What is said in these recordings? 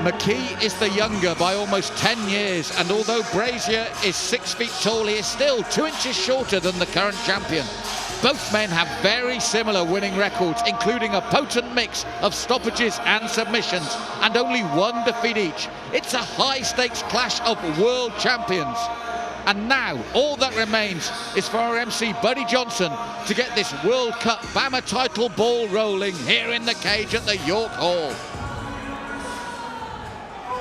McKee is the younger by almost 10 years, and although Brazier is 6 feet tall, he is still 2 inches shorter than the current champion. Both men have very similar winning records, including a potent mix of stoppages and submissions, and only 1 defeat each. It's a high-stakes clash of world champions. And now, all that remains is for our MC, Buddy Johnson, to get this World Cup BAMMA title ball rolling here in the cage at the York Hall.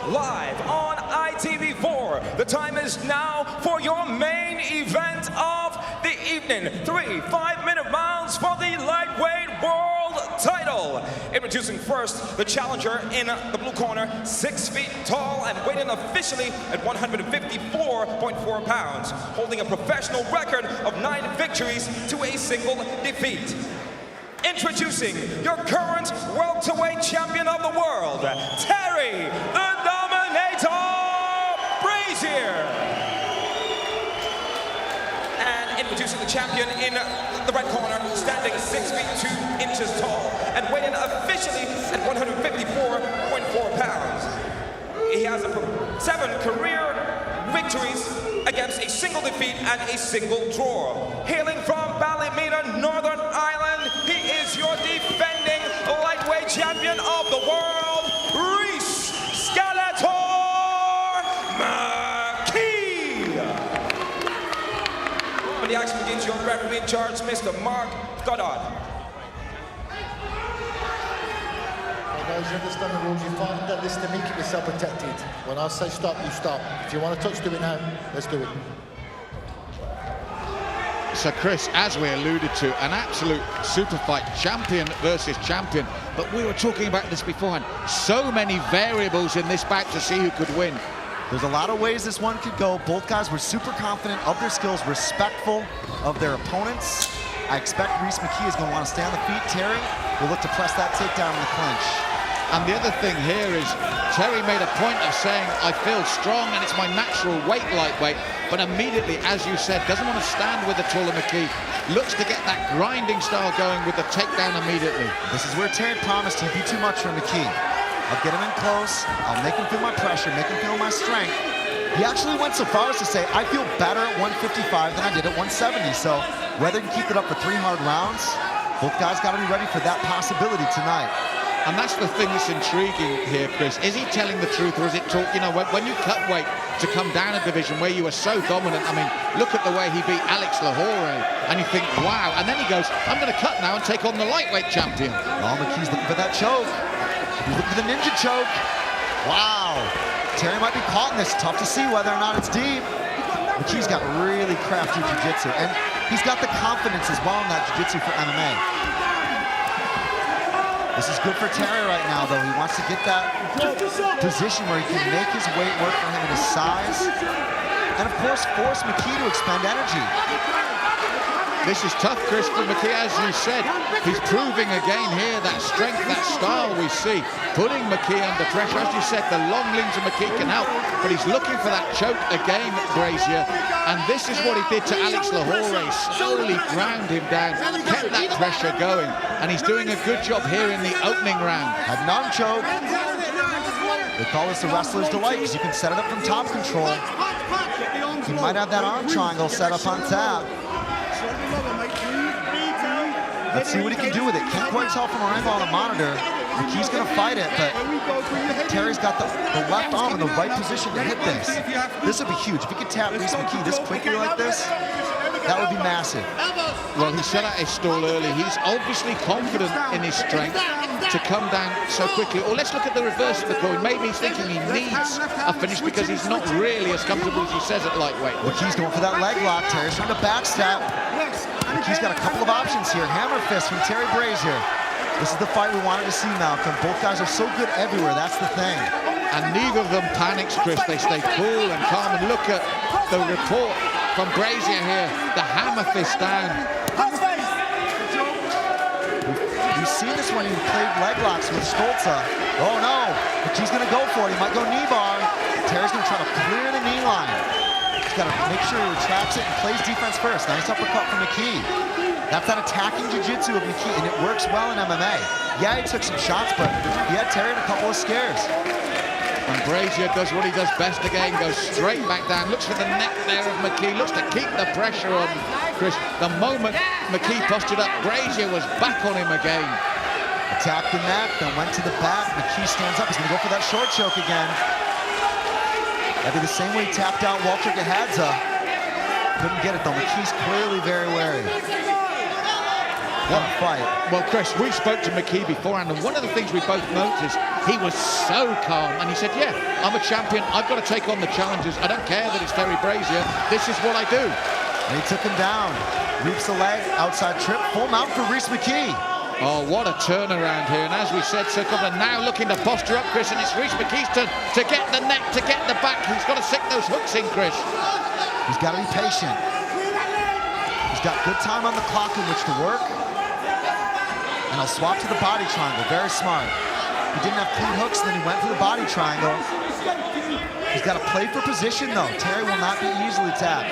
Live on ITV4, the time is now for your main event of the evening. 3 5-minute rounds for the lightweight world title. Introducing first the challenger in the blue corner, 6 feet tall and weighing officially at 154.4 pounds, holding a professional record of 9 victories to a single defeat. Introducing your current welterweight champion of the world, Terry the Dominator Brazier. And introducing the champion in the red corner, standing 6 feet 2 inches tall and weighing officially at 154.4 pounds. He has 7 career victories against a single defeat and a single draw. Hailing from Ballymena, Northern Ireland, he is your defending lightweight champion of the world, Rhys Skeletor McKee. When the action begins, your referee in charge, Mr. Mark Goddard. Guys, you understand the rules. You fight under this to make it yourself protected. When I say stop, you stop. If you want to touch, do it now. Let's do it. So Chris, as we alluded to, an absolute super fight, champion versus champion. But we were talking about this beforehand. So many variables in this bout to see who could win. There's a lot of ways this one could go. Both guys were super confident of their skills, respectful of their opponents. I expect Rhys McKee is going to want to stay on the feet. Terry will look to press that takedown in the clinch. And the other thing here is Terry made a point of saying, I feel strong and it's my natural weight lightweight, but immediately, as you said, doesn't want to stand with the taller McKee, looks to get that grinding style going with the takedown immediately. This is where Terry promised he'd be too much for McKee. I'll get him in close, I'll make him feel my pressure, make him feel my strength. He actually went so far as to say, I feel better at 155 than I did at 170, so whether he can keep it up for 3 hard rounds, both guys got to be ready for that possibility tonight. And that's the thing that's intriguing here, Chris. Is he telling the truth, or is it talk? You know, when you cut weight to come down a division where you were so dominant, I mean, look at the way he beat Alex Lahore, and you think, wow. And then he goes, I'm going to cut now and take on the lightweight champion. Oh, McKee's looking for that choke. He's looking for the ninja choke. Wow. Terry might be caught in this. Tough to see whether or not it's deep. McKee's got really crafty jiu-jitsu, and he's got the confidence as well in that jiu-jitsu for MMA. This is good for Terry right now, though. He wants to get that position where he can make his weight work for him in his size. And, of course, force McKee to expend energy. This is tough, Chris, for McKee, as you said. He's proving again here that strength, that style we see, putting McKee under pressure. As you said, the long limbs of McKee can help, but he's looking for that choke again, Brazier. And this is what he did to Alex Lahore, slowly ground him down, kept that pressure going, and he's doing a good job here in the opening round. Had an arm choke. They call this the wrestler's delight, because you can set it up from top control. He might have that arm triangle set up on tap. Let's see what he can do with it. Can't quite tell from our angle on the monitor. McKee's going to fight it, but Terry's got the left arm in the right position to hit this. This would be huge. If he could tap Rhys McKee this quickly like this, that would be massive. Well, he set out his stall early. He's obviously confident in his strength to come down so quickly. Or let's look at the reverse of the coin. Maybe he's thinking he needs a finish because he's not really as comfortable as he says at lightweight. McKee's going for that leg lock. Terry's trying to backstab. McKee's got a couple of options here. Hammer fist from Terry Brazier. This is the fight we wanted to see, Malcolm. Both guys are so good everywhere. That's the thing. And neither of them panics, Chris. They stay cool and calm. And look at the report from Brazier here. The hammer fist down. We've seen this when he played leg locks with Stolza. Oh no, McKee's going to go for it. He might go knee bar. Terry's going to try to clear the knee line. He's got to make sure he retracts it and plays defense first. Nice uppercut from McKee. That's that attacking jiu-jitsu of McKee, and it works well in MMA. Yeah, he took some shots, but he had Terry in a couple of scares. And Brazier does what he does best again, goes straight back down, looks for the neck there of McKee, looks to keep the pressure on Chris. The moment McKee postured up, Brazier was back on him again. Attacked the neck, then went to the back. McKee stands up, he's gonna go for that short choke again. That'd be the same way he tapped out Walter Gahadza. Couldn't get it though, McKee's clearly very wary. What a fight. Well, Chris, we spoke to McKee beforehand, and one of the things we both noticed, he was so calm, and he said, yeah, I'm a champion, I've got to take on the challenges, I don't care that it's Terry Brazier, this is what I do. And he took him down, reaps the leg, outside trip, full mount for Rhys McKee. Oh, what a turnaround here, and as we said, Sir Copeland now looking to posture up, Chris, and it's Rhys McKee's turn to get the neck, to get the back, he's got to stick those hooks in, Chris. He's got to be patient. He's got good time on the clock in which to work. And he'll swap to the body triangle, very smart. He didn't have clean hooks, then he went for the body triangle. He's got to play for position though. Terry will not be easily tapped.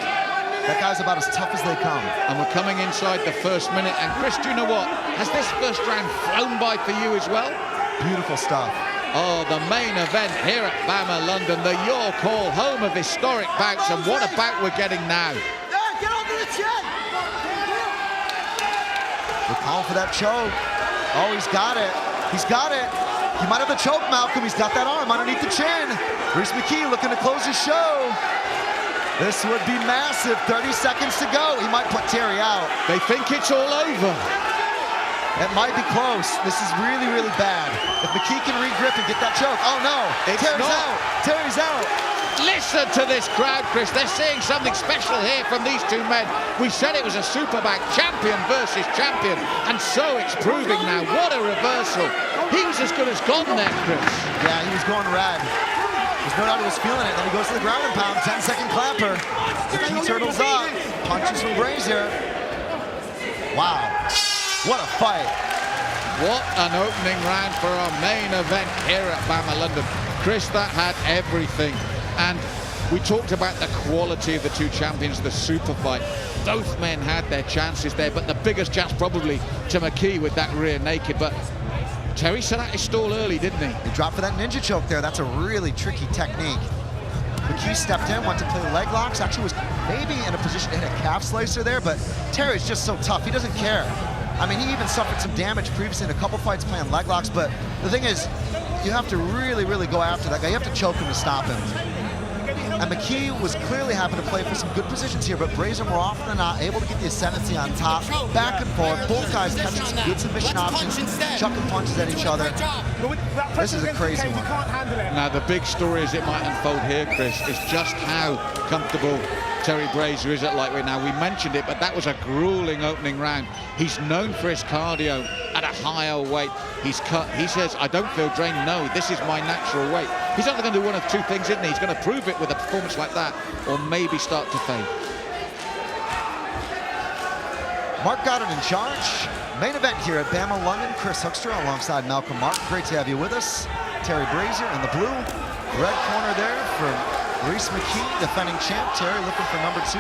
That guy's about as tough as they come. And we're coming inside the first minute, and Chris, do you know what? Has this first round flown by for you as well? Beautiful stuff. Oh, the main event here at BAMMA London, the York Hall, home of historic bouts, and what a bout we're getting now. Get over the chin! We're calling for that choke. Oh, he's got it. He's got it. He might have the choke, Malcolm. He's got that arm underneath the chin. Rhys McKee looking to close his show. This would be massive. 30 seconds to go. He might put Terry out. They think it's all over. It might be close. This is really, really bad. If McKee can re-grip and get that choke. Oh, no. It's Terry's not. out. Terry's out. Listen to this crowd, Chris. They're seeing something special here from these two men. We said it was a superbag, champion versus champion, and so it's proving now. What a reversal. He was as good as gone there, Chris. Yeah, he was going red. There's no doubt he was feeling it. Then he goes to the ground and pound, 10-second clapper. McKee turtles up, punches from Brazier. Wow, what a fight. What an opening round for our main event here at BAMMA London. Chris, that had everything. And we talked about the quality of the two champions, the super fight. Both men had their chances there, but the biggest chance probably to McKee with that rear naked. But Terry set out his stall early, didn't he? He dropped for that ninja choke there. That's a really tricky technique. McKee stepped in, went to play leg locks. Actually was maybe in a position to hit a calf slicer there, but Terry's just so tough. He doesn't care. I mean, he even suffered some damage previously in a couple fights playing leg locks, but the thing is, you have to really, really go after that guy. You have to choke him to stop him. And McKee was clearly having to play for some good positions here, but Brazier more often than not able to get the ascendancy on top, back and forth. Both guys catching some good submission options, chucking punches at each other. This is a crazy one. Now, the big story as it might unfold here, Chris, is just how comfortable Terry Brazier is at lightweight now. We mentioned it, but that was a grueling opening round. He's known for his cardio at a higher weight. He's cut. He says, I don't feel drained. No, this is my natural weight. He's either going to do one of two things, isn't he? He's going to prove it with a performance like that, or maybe start to fade. Mark Goddard in charge. Main event here at BAMMA London. Chris Hoekstra alongside Malcolm Martin. Great to have you with us. Terry Brazier in the blue. Red corner there for Rhys McKee, defending champ. Terry looking for number 2.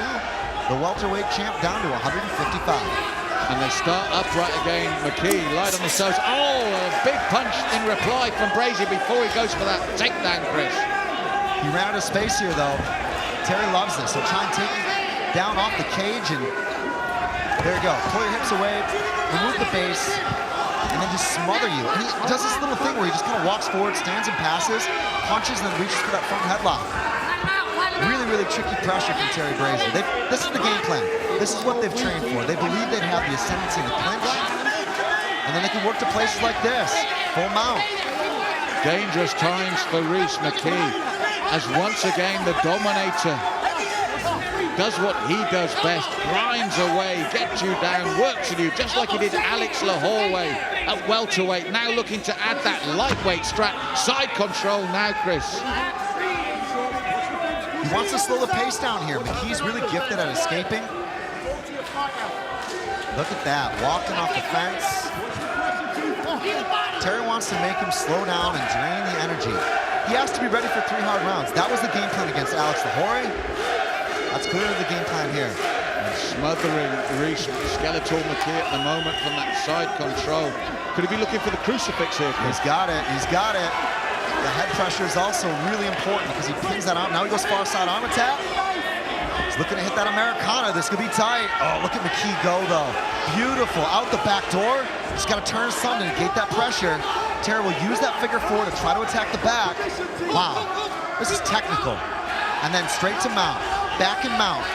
The welterweight champ down to 155. And they start upright again. McKee, light on the toes. Oh, a big punch in reply from Brazier before he goes for that takedown, Chris. He ran out of space here, though. Terry loves this. He'll try and take him down off the cage, and there you go. Pull your hips away, remove the base, and then just smother you. And he does this little thing where he just kind of walks forward, stands and passes, punches, and then reaches for that front headlock. Really, really tricky pressure from Terry Brazier. This is the game plan. This is what they've trained for. They believe they'd have the ascendancy in the clinch, and then they can work to places like this. Full mount. Dangerous times for Rhys McKee, as once again the dominator does what he does best, grinds away, gets you down, works with you, just like he did Alex Lahorway at welterweight. Now looking to add that lightweight strap, side control now, Chris. He wants to slow the pace down here. McKee's really gifted at escaping. Look at that, walking off the fence. Terry wants to make him slow down and drain the energy. He has to be ready for 3 hard rounds. That was the game plan against Alex Lahore. That's clearly the game plan here. And smothering Rhys Skeletor McKee at the moment from that side control. Could he be looking for the crucifix here, Chris? He's got it, he's got it. The head pressure is also really important because he pins that out. Now he goes far side arm attack. He's looking to hit that Americana. This could be tight. Oh, look at McKee go, though. Beautiful. Out the back door. Just got to turn some to negate that pressure. Terry will use that figure four to try to attack the back. Wow. This is technical. And then straight to mount. Back and mount.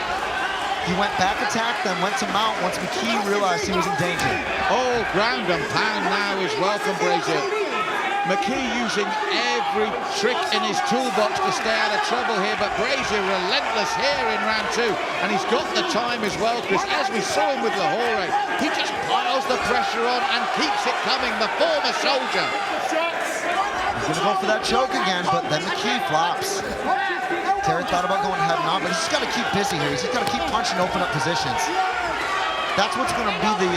He went back attack, then went to mount once McKee realized he was in danger. Oh, ground and pound now is welcome, Brazier. McKee using every trick in his toolbox to stay out of trouble here, but Brazier relentless here in round two, and he's got the time as well, Chris. As we saw him with Lahore, he just piles the pressure on and keeps it coming, the former soldier. He's gonna go for that choke again, but then McKee flops. Terry thought about going head on, but he's just got to keep busy here. He's just got to keep punching, open up positions. That's what's going to be the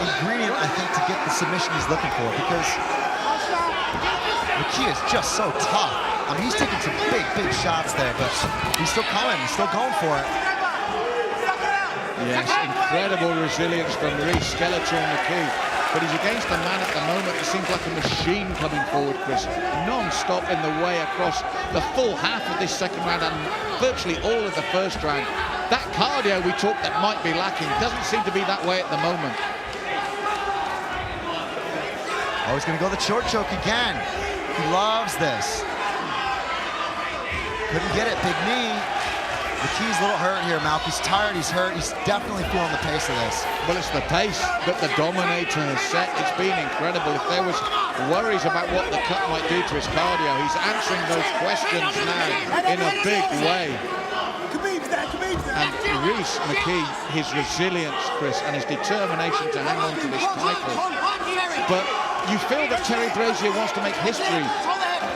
ingredient, I think, to get the submission he's looking for, because McKee is just so tough. I mean, he's taking some big, big shots there, but he's still coming. He's still going for it. Yes, incredible resilience from Reese Skeletor McKee. But he's against a man at the moment that seems like a machine coming forward, Chris. Non-stop in the way across the full half of this second round and virtually all of the first round. That cardio we talked that might be lacking doesn't seem to be that way at the moment. Oh, he's going to go the short choke again. He loves this. Couldn't get it, big knee. McKee's a little hurt here, Malk. He's tired, he's hurt. He's definitely feeling the pace of this. Well, it's the pace that the Dominator has set. It's been incredible. If there was worries about what the cut might do to his cardio, he's answering those questions now in a big way. And Reese McKee, his resilience, Chris, and his determination to hang on to this title. But you feel that Terry Brazier wants to make history.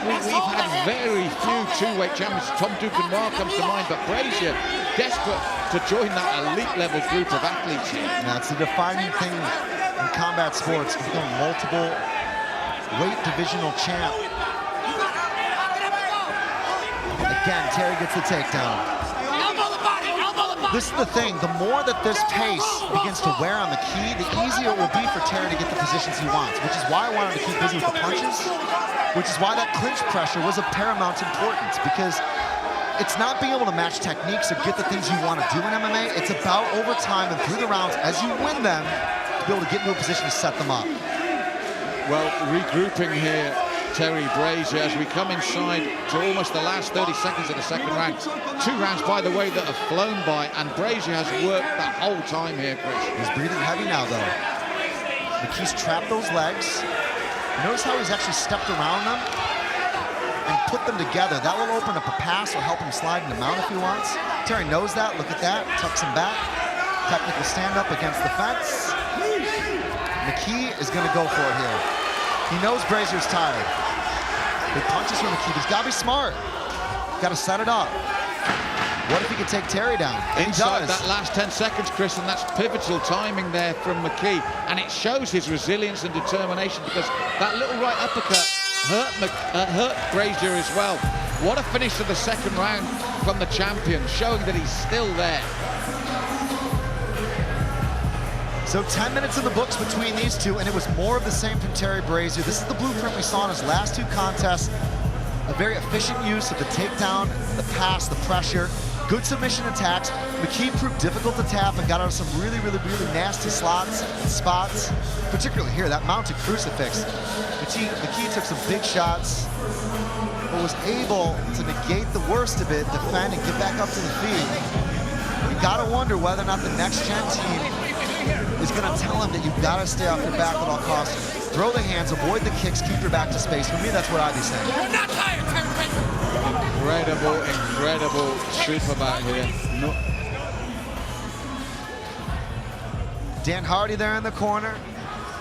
We've had very few two-weight champions. Tom Duquesnoy comes to mind, but Brazier desperate to join that elite-level group of athletes here. That's the defining thing in combat sports, becoming multiple weight divisional champ. Again, Terry gets the takedown. This is the thing, the more that this pace begins to wear on McKee, the easier it will be for Terry to get the positions he wants, which is why I wanted to keep busy with the punches, which is why that clinch pressure was of paramount importance, because it's not being able to match techniques or get the things you want to do in MMA. It's about over time and through the rounds, as you win them, to be able to get into a position to set them up. Well, regrouping here, Terry Brazier, as we come inside to almost the last 30 seconds of the second round. Two rounds, by the way, that have flown by, and Brazier has worked the whole time here, Chris. He's breathing heavy now, though. McKee's trapped those legs. Notice how he's actually stepped around them and put them together. That will open up a pass or help him slide in the mount if he wants. Terry knows that. Look at that. Tucks him back. Technical stand-up against the fence. McKee is going to go for it here. He knows Brazier's tired. Big punches from McKee. He's got to be smart. Got to set it up. What if he could take Terry down? And inside he does. that last 10 seconds, Chris, and that's pivotal timing there from McKee. And it shows his resilience and determination, because that little right uppercut hurt Brazier as well. What a finish to the second round from the champion, showing that he's still there. So 10 minutes in the books between these two, and it was more of the same from Terry Brazier. This is the blueprint we saw in his last two contests. A very efficient use of the takedown, the pass, the pressure, good submission attacks. McKee proved difficult to tap and got out of some really nasty slots and spots, particularly here, that mounted crucifix. McKee took some big shots, but was able to negate the worst of it, defend and get back up to the feet. You gotta wonder whether or not the next gen team is gonna tell him that you've gotta stay off your back at all costs. Throw the hands, avoid the kicks, keep your back to space. For me, that's what I'd be saying. You're not tired, Incredible super bout here. No. Dan Hardy there in the corner.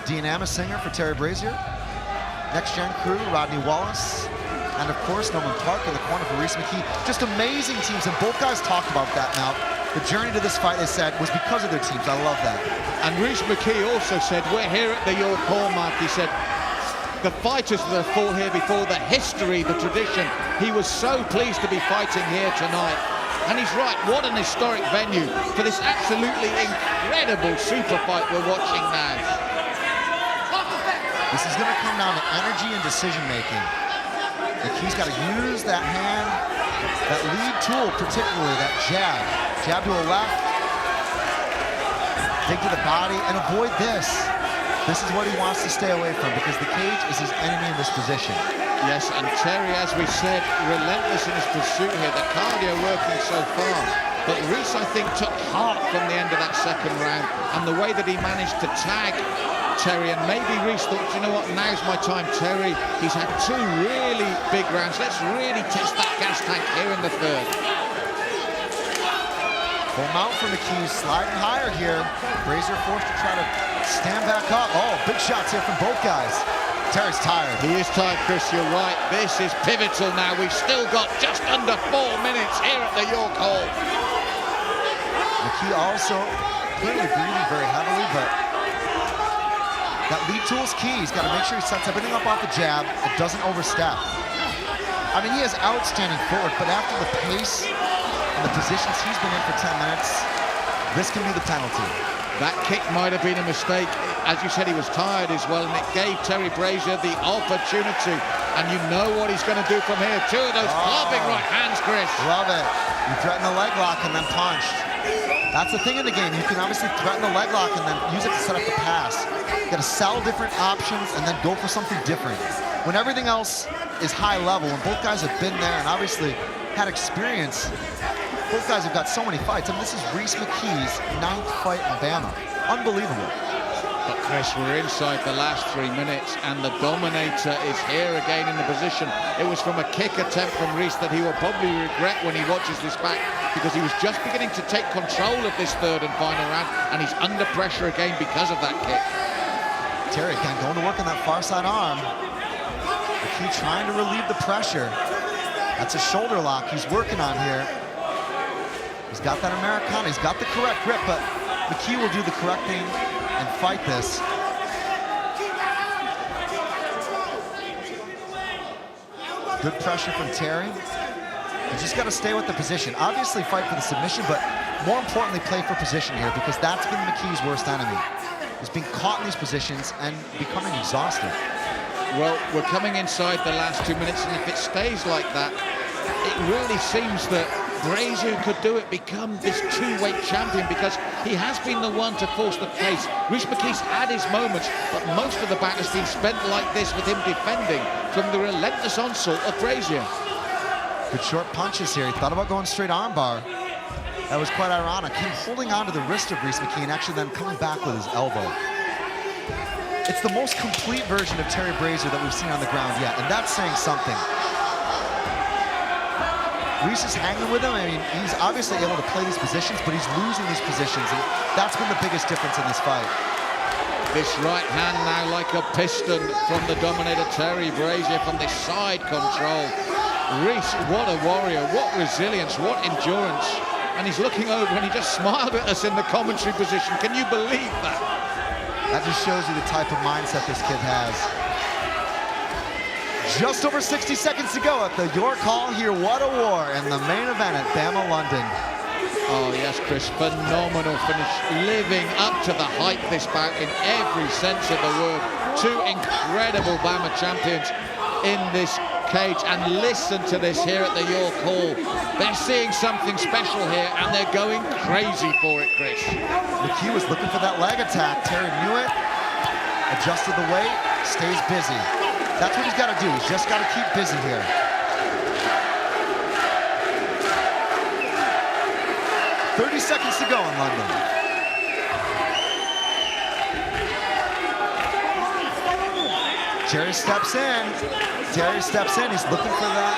Dean Amasinger for Terry Brazier. Next Gen crew, Rodney Wallace. And of course, Norman Park in the corner for Reese McKee. Just amazing teams, and both guys talked about that now. The journey to this fight, they said, was because of their teams. I love that. And Reese McKee also said, we're here at the York Hallmark. He said, the fighters that have fought here before, the history, the tradition. He was so pleased to be fighting here tonight. And he's right, what an historic venue for this absolutely incredible super fight we're watching now. This is going to come down to energy and decision making. McKee's got to use that hand, that lead tool particularly, that jab. Jab to a left, dig to the body, and avoid this. This is what he wants to stay away from because the cage is his enemy in this position. Yes, and Terry, as we said, relentless in his pursuit here. The cardio working so far. But Reese, I think, took heart from the end of that second round. And the way that he managed to tag Terry, and maybe Reese thought, you know what, now's my time, Terry. He's had two really big rounds. Let's really test that gas tank here in the third. Full mount for McKee, sliding higher here. Brazier forced to try to stand back up. Oh, big shots here from both guys. Terry's tired. He is tired, Chris, you're right. This is pivotal now. We've still got just under 4 minutes here at the York Hall. McKee also clearly breathing very heavily, but that lead tool's key. He's got to make sure he sets everything up off the jab and doesn't overstep. I mean, he has outstanding footwork, but after the pace and the positions he's been in for 10 minutes, this can be the penalty. That kick might have been a mistake. As you said, he was tired as well, and it gave Terry Brazier the opportunity. And you know what he's going to do from here. Two of those clubbing right hands, Chris. Love it. You threaten the leg lock and then punched. That's the thing in the game. You can obviously threaten the leg lock and then use it to set up the pass. You got to sell different options and then go for something different. When everything else is high level, when both guys have been there and obviously had experience, both guys have got so many fights. I mean, this is Reese McKee's 9th fight in Bama. Unbelievable. But Chris, we're inside the last 3 minutes, and the Dominator is here again in the position. It was from a kick attempt from Reese that he will probably regret when he watches this back, because he was just beginning to take control of this third and final round, and he's under pressure again because of that kick. Terry again going to work on that far side arm. McKee trying to relieve the pressure. That's a shoulder lock he's working on here. He's got that Americana, he's got the correct grip, but McKee will do the correct thing and fight this. Good pressure from Terry. You just got to stay with the position. Obviously fight for the submission, but more importantly, play for position here, because that's been McKee's worst enemy. He's being caught in these positions and becoming exhausted. Well, we're coming inside the last 2 minutes, and if it stays like that, it really seems that Brazier could do it, become this two-weight champion, because he has been the one to force the pace. Reese McKee's had his moments, but most of the battle has been spent like this, with him defending from the relentless onslaught of Brazier. Good short punches here. He thought about going straight armbar. That was quite ironic. Him holding on to the wrist of Reese McKee and actually then coming back with his elbow. It's the most complete version of Terry Brazier that we've seen on the ground yet, and that's saying something. Reese is hanging with him. I mean, he's obviously able to play these positions, but he's losing these positions, and that's been the biggest difference in this fight. This right hand now like a piston from the Dominator Terry Brazier from this side control. Reese, what a warrior, what resilience, what endurance. And he's looking over and he just smiled at us in the commentary position. Can you believe that? That just shows you the type of mindset this kid has. Just over 60 seconds to go at the York Hall here. What a war in the main event at Bama London. Oh yes, Chris, phenomenal finish. Living up to the hype this bout in every sense of the word. Two incredible Bama champions in this cage, and listen to this here at the York Hall. They're seeing something special here, and they're going crazy for it, Chris. McKee was looking for that leg attack. Terry knew it, adjusted the weight, stays busy. That's what he's got to do. He's just got to keep busy here. "30 seconds to go in London." Terry steps in. Terry steps in. He's looking for that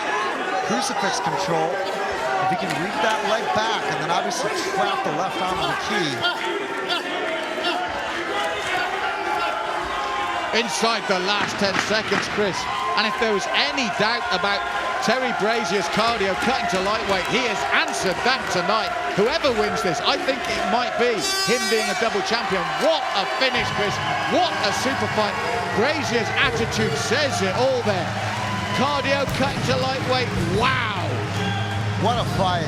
crucifix control. If he can reach that leg back and then obviously trap the left arm of McKee. Inside the last 10 seconds, Chris. And if there was any doubt about Terry Brazier's cardio cutting to lightweight, he has answered that tonight. Whoever wins this, I think it might be him being a double champion. What a finish, Chris. What a super fight. Brazier's attitude says it all there. Cardio cutting to lightweight. Wow. What a fight.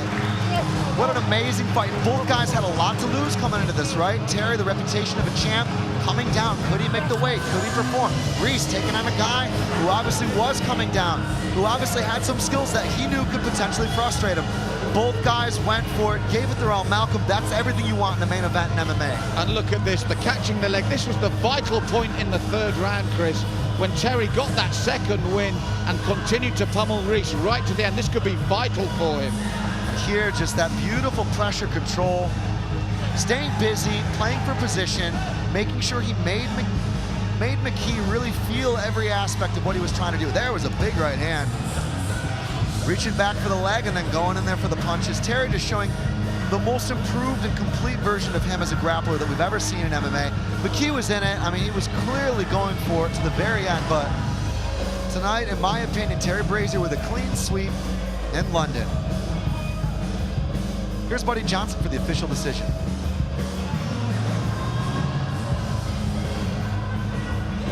What an amazing fight. Both guys had a lot to lose coming into this, right? Terry, the reputation of a champ, coming down. Could he make the weight? Could he perform? Reese taking on a guy who obviously was coming down, who obviously had some skills that he knew could potentially frustrate him. Both guys went for it, gave it their all. Malcolm, that's everything you want in the main event in MMA. And look at this, the catching the leg. This was the vital point in the third round, Chris, when Terry got that second win and continued to pummel Reese right to the end. This could be vital for him. Here, just that beautiful pressure control, staying busy, playing for position, making sure he made McKee really feel every aspect of what he was trying to do. There was a big right hand. Reaching back for the leg and then going in there for the punches. Terry just showing the most improved and complete version of him as a grappler that we've ever seen in MMA. McKee was in it. I mean, he was clearly going for it to the very end, but tonight, in my opinion, Terry Brazier with a clean sweep in London. Here's Buddy Johnson for the official decision.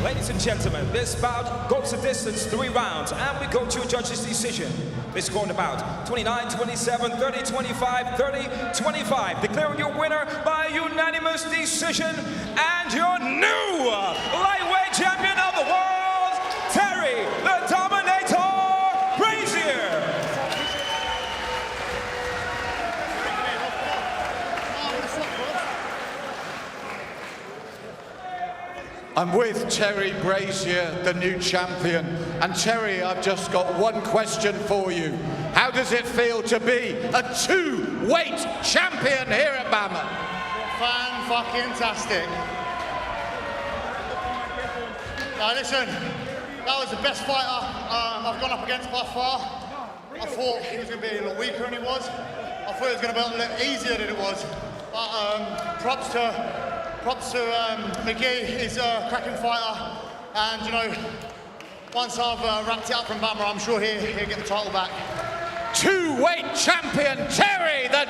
Ladies and gentlemen, this bout goes the distance, 3 rounds, and we go to a judge's decision. This scored about 29-27, 30-25, 30-25. Declaring your winner by unanimous decision and your new lightweight champion of the world, Terry the Dominator Brazier. I'm with Terry Brazier, the new champion. And Terry, I've just got one question for you. How does it feel to be a 2-weight champion here at BAMMA? Fan-fucking-tastic. Now listen, that was the best fighter I've gone up against by far. I thought he was going to be a little weaker than he was. I thought it was going to be a little easier than it was. But props to McGee, he's a cracking fighter, and you know, once I've wrapped it up from BAMMA, I'm sure he'll get the title back. 2-weight champion Terry the